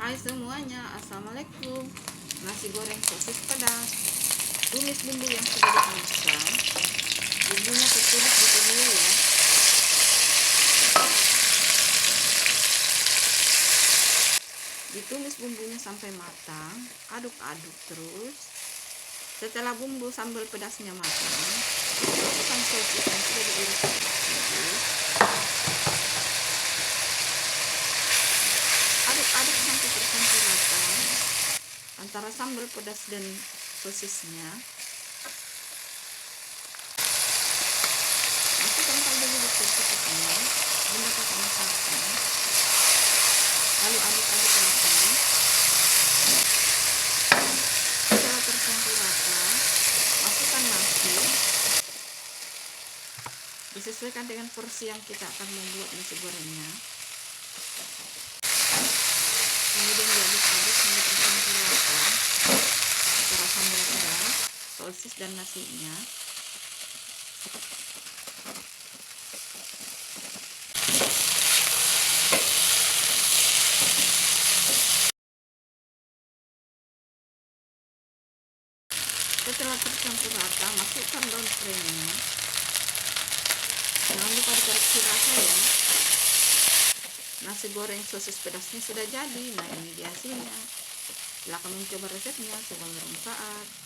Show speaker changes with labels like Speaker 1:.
Speaker 1: Hai semuanya, assalamualaikum. Nasi goreng sosis pedas. Tumis bumbu yang sudah dihaluskan. Bumbunya tertulis di video ya. Ditumis bumbunya sampai matang, aduk-aduk terus. Setelah bumbu sambal pedasnya matang, masukkan sosis yang sudah diiris sedikit. Aduk-aduk sampai tercampur rata antara sambal pedas dan sosisnya. Masukkan kaldu bubuk secukupnya, bunda pakai masakan, lalu aduk-aduk lagi. Setelah tercampur rata, masukkan nasi. Disesuaikan dengan porsi yang kita akan membuat nasi gorengnya. Kemudian diaduk-aduk sampai tercampur rata antara sambal pedas, sosis dan nasinya. Setelah tercampur rata, masukkan daun kremnya. Jangan lupa dikoreksi rasa ya. Nasi goreng sosis pedasnya sudah jadi. Nah, ini dia hasilnya. Silakan mencoba resepnya, semoga bermanfaat.